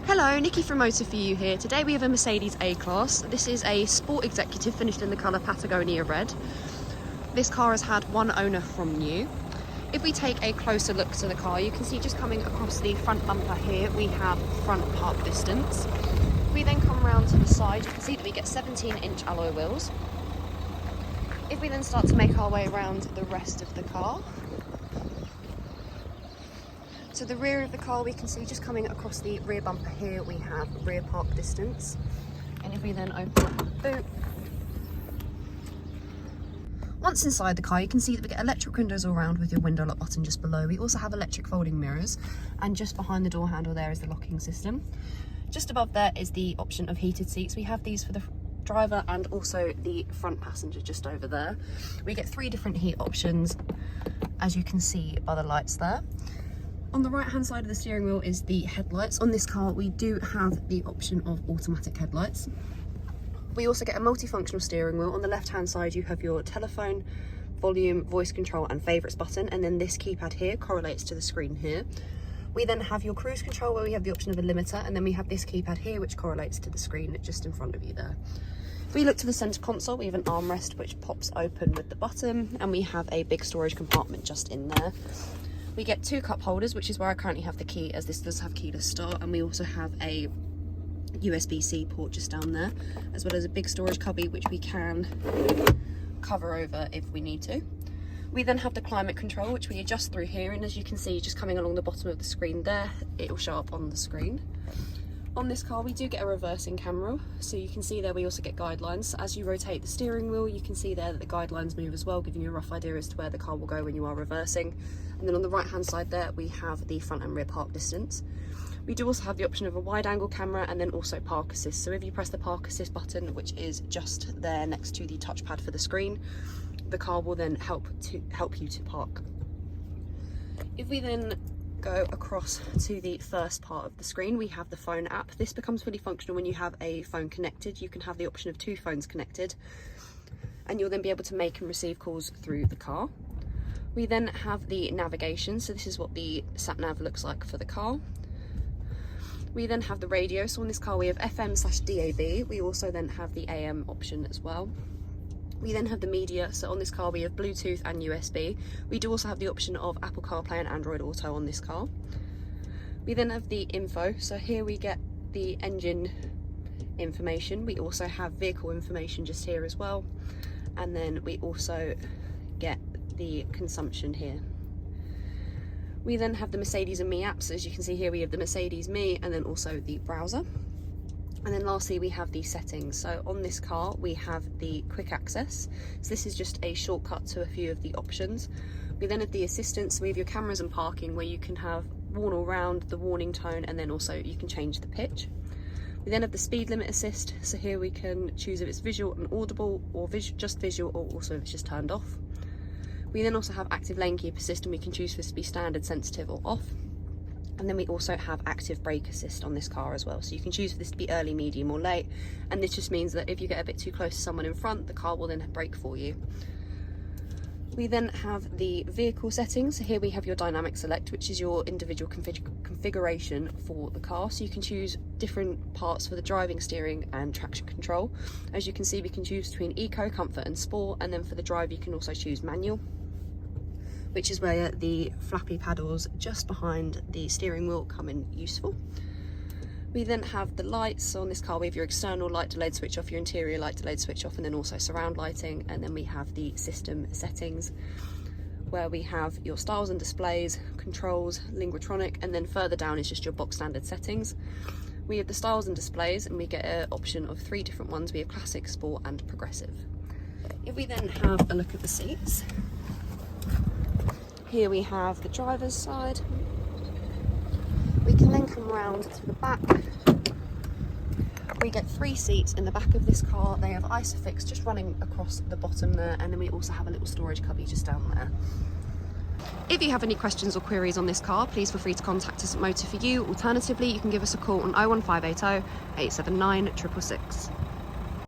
Hello, Nikki from Motor For You here. Today we have a Mercedes A-Class. This is a Sport Executive finished in the colour Patagonia Red. This car has had one owner from new. If we take a closer look to the car, you can see just coming across the front bumper here, we have front park distance. If we then come around to the side, you can see that we get 17-inch alloy wheels. If we then start to make our way around the rest of the car, to the rear of the car, we can see just coming across the rear bumper here, we have rear park distance. And if we then open up the boot, once inside the car, you can see that we get electric windows all around with your window lock button just below. We also have electric folding mirrors, and just behind the door handle there is the locking system. Just above there is the option of heated seats. We have these for the driver and also the front passenger just over there. We get 3 different heat options, as you can see by the lights there. On the right hand side of the steering wheel is the headlights. On this car we do have the option of automatic headlights. We also get a multifunctional steering wheel. On the left hand side you have your telephone, volume, voice control and favourites button, and then this keypad here correlates to the screen here. We then have your cruise control where we have the option of a limiter, and then we have this keypad here which correlates to the screen just in front of you there. If we look to the centre console, we have an armrest which pops open with the button, and we have a big storage compartment just in there. We get 2 cup holders, which is where I currently have the key, as this does have keyless start, and we also have a USB-C port just down there, as well as a big storage cubby which we can cover over if we need to. We then have the climate control, which we adjust through here, and as you can see just coming along the bottom of the screen there, it will show up on the screen. On this car we do get a reversing camera, so you can see there we also get guidelines. As you rotate the steering wheel, you can see there that the guidelines move as well, giving you a rough idea as to where the car will go when you are reversing. And then on the right hand side there we have the front and rear park distance. We do also have the option of a wide angle camera and then also park assist. So if you press the park assist button, which is just there next to the touchpad for the screen, the car will then help you to park. If we then go across to the first part of the screen, we have the phone app. This becomes fully functional when you have a phone connected. You can have the option of 2 phones connected, and you'll then be able to make and receive calls through the car. We then have the navigation, so this is what the sat nav looks like for the car. We then have the radio, so on this car we have FM/DAB. We also then have the AM option as well. We then have the media, so on this car we have Bluetooth and USB. We do also have the option of Apple CarPlay and Android Auto on this car. We then have the info, so here we get the engine information. We also have vehicle information just here as well. And then we also get the consumption here. We then have the Mercedes and Me apps. As you can see here we have the Mercedes Me and then also the browser. And then lastly we have the settings. So on this car we have the quick access, so this is just a shortcut to a few of the options. We then have the assistance. We have your cameras and parking, where you can have warn all round, the warning tone, and then also you can change the pitch. We then have the speed limit assist, so here we can choose if it's visual and audible, or just visual, or also if it's just turned off. We then also have active lane keep assist, and we can choose for this to be standard, sensitive or off. And then we also have active brake assist on this car as well, so you can choose for this to be early, medium or late, and this just means that if you get a bit too close to someone in front, the car will then brake for you. We then have the vehicle settings, so here we have your dynamic select, which is your individual configuration for the car, so you can choose different parts for the driving, steering and traction control. As you can see, we can choose between eco, comfort and sport, and then for the drive you can also choose manual, which is where the flappy paddles just behind the steering wheel come in useful. We then have the lights. So on this car we have your external light delayed switch off, your interior light delayed switch off, and then also surround lighting. And then we have the system settings, where we have your styles and displays, controls, Linguatronic, and then further down is just your box standard settings. We have the styles and displays, and we get an option of 3 different ones. We have classic, sport and progressive. If we then have a look at the seats, here we have the driver's side. We can then come around to the back. We get 3 seats in the back of this car. They have Isofix just running across the bottom there, and then we also have a little storage cubby just down there. If you have any questions or queries on this car, please feel free to contact us at Motor For You. Alternatively, you can give us a call on 01580 879 666.